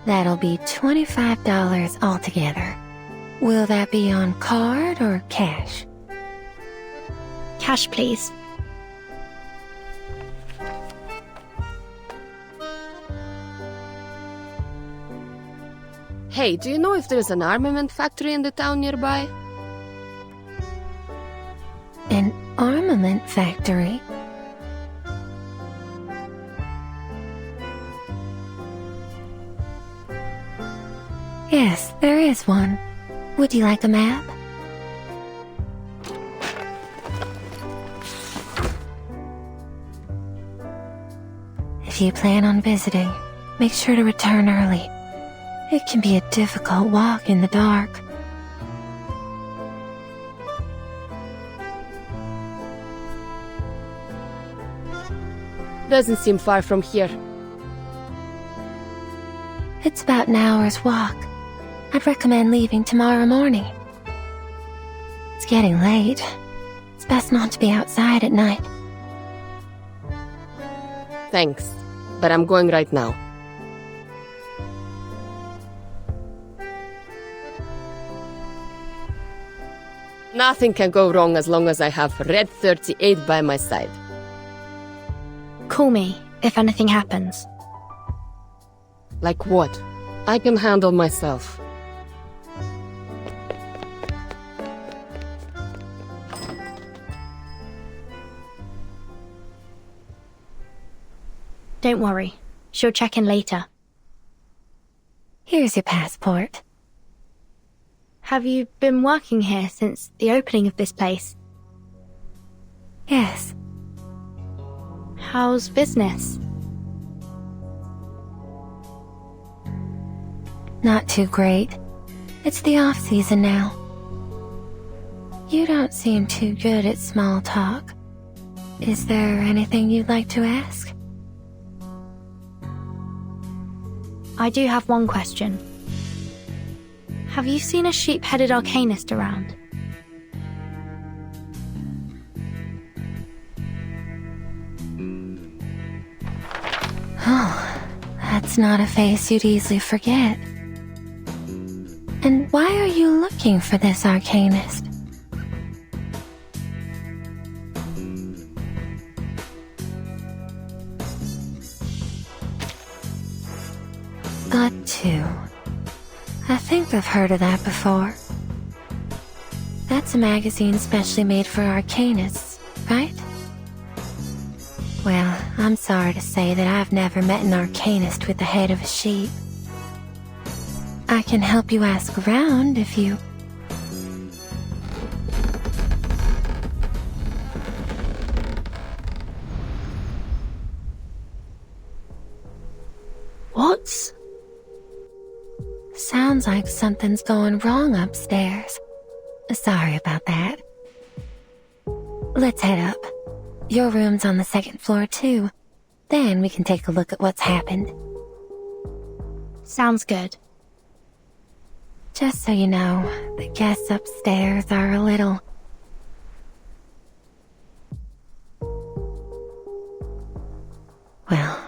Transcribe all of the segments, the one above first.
That'll be $25 altogether. Will that be on card or cash? Cash, please. Hey, do you know if there's an armament factory in the town nearby? An armament factory? Yes, there is one. Would you like a map? If you plan on visiting, make sure to return early. It can be a difficult walk in the dark. Doesn't seem far from here. It's about an hour's walk. I'd recommend leaving tomorrow morning. It's getting late. It's best not to be outside at night. Thanks, but I'm going right now. Nothing can go wrong as long as I have Red 38 by my side. Call me if anything happens. Like what? I can handle myself. Don't worry. She'll check in later. Here's your passport. Have you been working here since the opening of this place? Yes. How's business? Not too great. It's the off-season now. You don't seem too good at small talk. Is there anything you'd like to ask? I do have one question. Have you seen a sheep-headed arcanist around? Oh, that's not a face you'd easily forget. And why are you looking for this arcanist? Got to. I think I've heard of that before. That's a magazine specially made for arcanists, right? Well, I'm sorry to say that I've never met an arcanist with the head of a sheep. I can help you ask around if you... What? Sounds like something's going wrong upstairs. Sorry about that. Let's head up. Your room's on the second floor too. Then we can take a look at what's happened. Sounds good. Just so you know, the guests upstairs are a little... Well,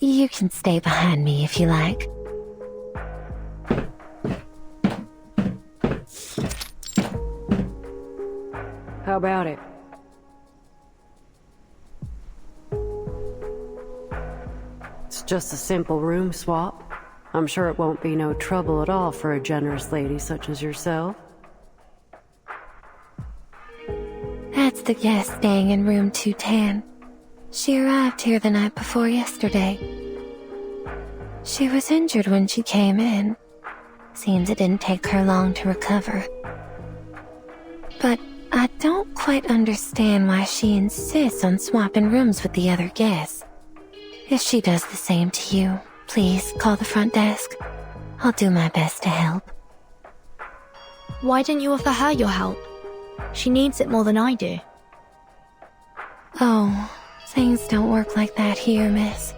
you can stay behind me if you like. How about it? It's just a simple room swap. I'm sure it won't be no trouble at all for a generous lady such as yourself. That's the guest staying in room 210. She arrived here the night before yesterday. She was injured when she came in. Seems it didn't take her long to recover. But I don't quite understand why she insists on swapping rooms with the other guests. If she does the same to you, please call the front desk. I'll do my best to help. Why didn't you offer her your help? She needs it more than I do. Oh, things don't work like that here, miss.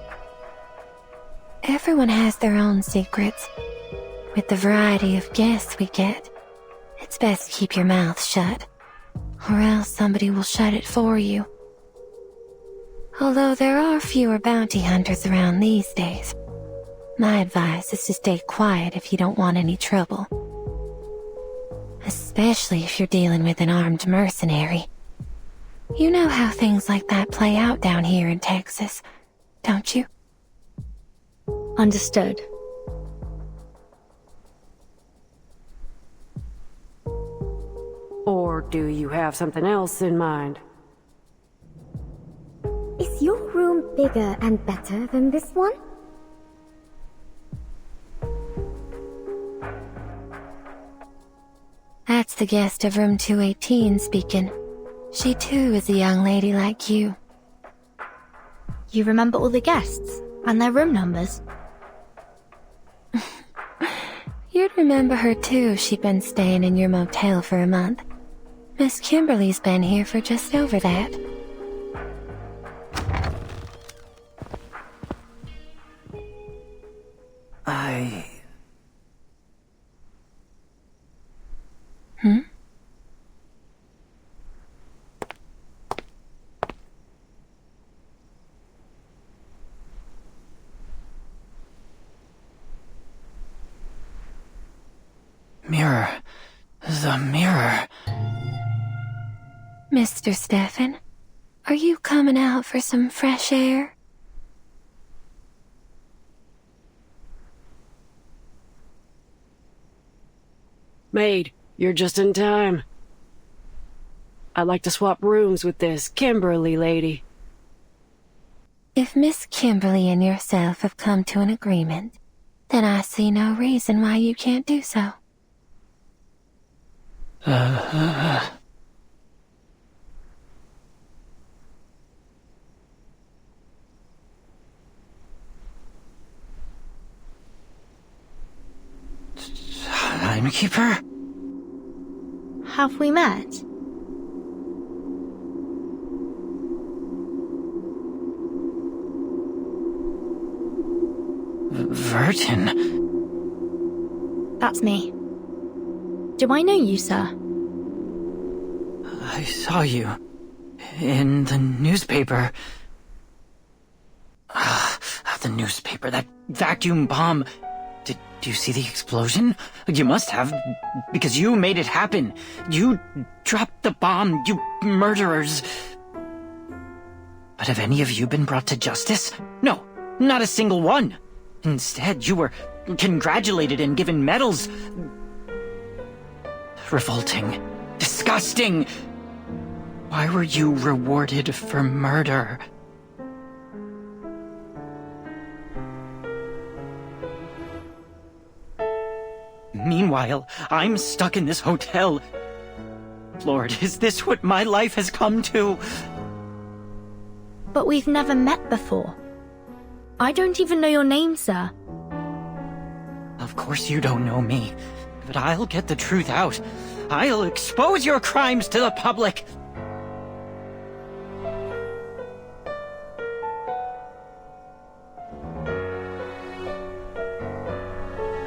Everyone has their own secrets. With the variety of guests we get, it's best to keep your mouth shut, or else somebody will shut it for you. Although there are fewer bounty hunters around these days, My advice is to stay quiet if you don't want any trouble. Especially if you're dealing with an armed mercenary. You know how things like that play out down here in Texas, don't you? Understood. Or do you have something else in mind? Is your room bigger and better than this one? That's the guest of room 218 speaking. She too is a young lady like you. You remember all the guests and their room numbers? You'd remember her too if she'd been staying in your motel for a month. Miss Kimberly's been here for just over that. Mirror. The mirror. Mr. Stefan, are you coming out for some fresh air? Maid, you're just in time. I'd like to swap rooms with this Kimberly lady. If Miss Kimberly and yourself have come to an agreement, then I see no reason why you can't do so. Timekeeper? Have we met? Vertin? That's me. Do I know you, sir? I saw you. In the newspaper. The newspaper, that vacuum bomb. Did you see the explosion? You must have, because you made it happen. You dropped the bomb, you murderers. But have any of you been brought to justice? No, not a single one. Instead, you were congratulated and given medals. Revolting. Disgusting. Why were you rewarded for murder? Meanwhile, I'm stuck in this hotel. Lord, is this what my life has come to? But we've never met before. I don't even know your name, sir. Of course you don't know me, but I'll get the truth out. I'll expose your crimes to the public.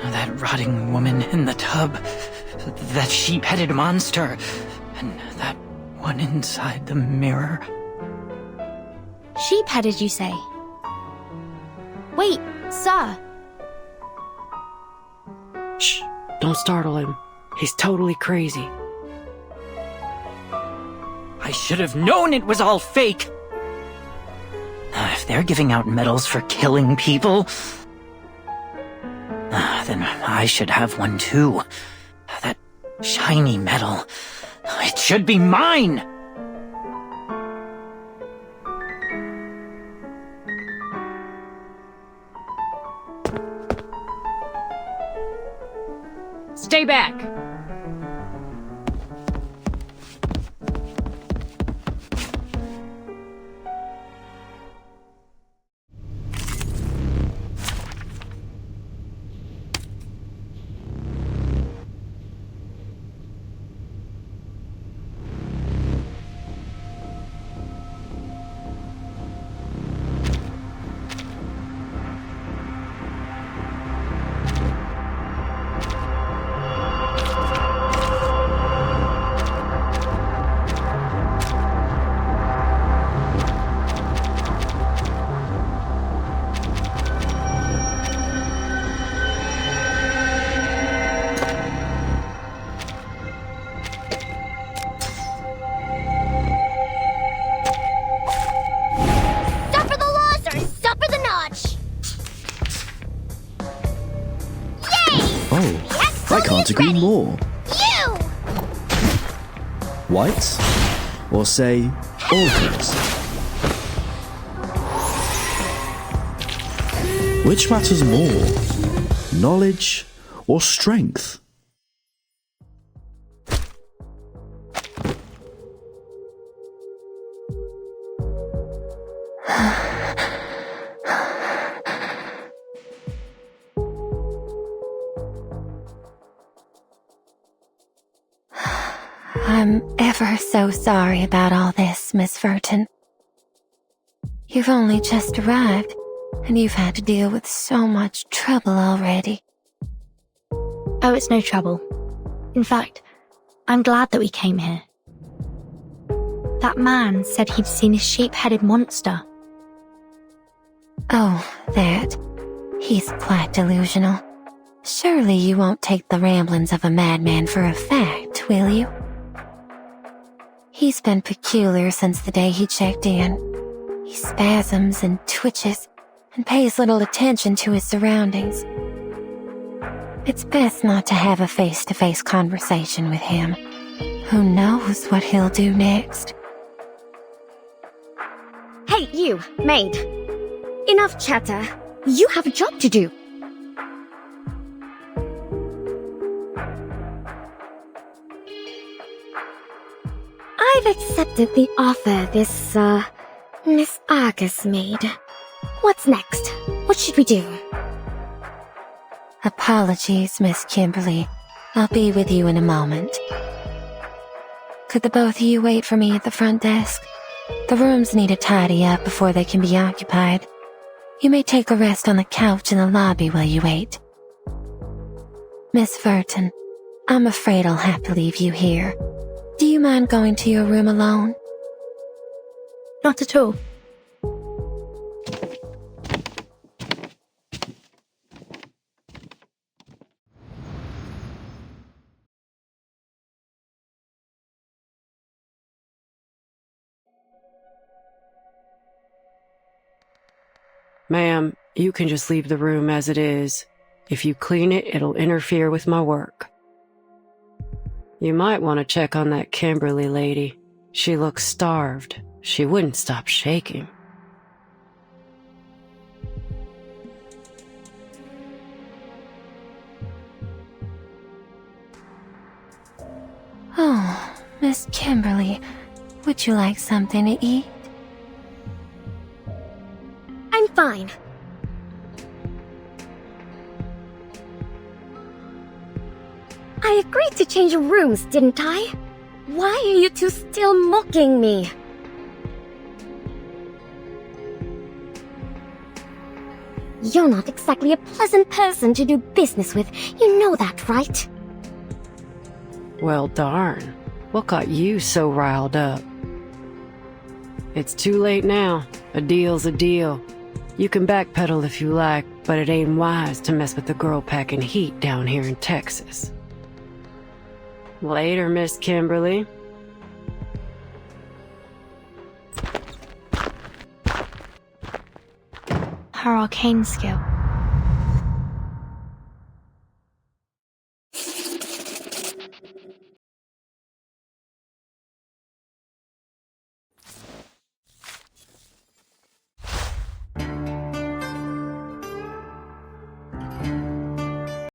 That rotting woman in the tub, that sheep-headed monster, and that one inside the mirror. Sheep-headed, you say? Wait, sir. Shh, don't startle him. He's totally crazy. I should have known it was all fake. If they're giving out medals for killing people, then I should have one too. That shiny medal. It should be mine! Stay back! I can't agree more. You! Whites? Or say, all colours? Which matters more? Knowledge or strength? I'm ever so sorry about all this, Miss Furton. You've only just arrived, and you've had to deal with so much trouble already. Oh, it's no trouble. In fact, I'm glad that we came here. That man said he'd seen a sheep-headed monster. Oh, that. He's quite delusional. Surely you won't take the ramblings of a madman for a fact, will you? He's been peculiar since the day he checked in. He spasms and twitches and pays little attention to his surroundings. It's best not to have a face-to-face conversation with him. Who knows what he'll do next? Hey, you, maid. Enough chatter. You have a job to do. I've accepted the offer this, Miss Argus made. What's next? What should we do? Apologies, Miss Kimberly. I'll be with you in a moment. Could the both of you wait for me at the front desk? The rooms need a tidy up before they can be occupied. You may take a rest on the couch in the lobby while you wait. Miss Furton, I'm afraid I'll have to leave you here. Do you mind going to your room alone? Not at all. Ma'am, you can just leave the room as it is. If you clean it, it'll interfere with my work. You might want to check on that Kimberly lady. She looks starved. She wouldn't stop shaking. Oh, Miss Kimberly, would you like something to eat? I'm fine. I agreed to change rooms, didn't I? Why are you two still mocking me? You're not exactly a pleasant person to do business with. You know that, right? Well, darn. What got you so riled up? It's too late now. A deal's a deal. You can backpedal if you like, but it ain't wise to mess with the girl packing heat down here in Texas. Later, Miss Kimberly. Her arcane skill.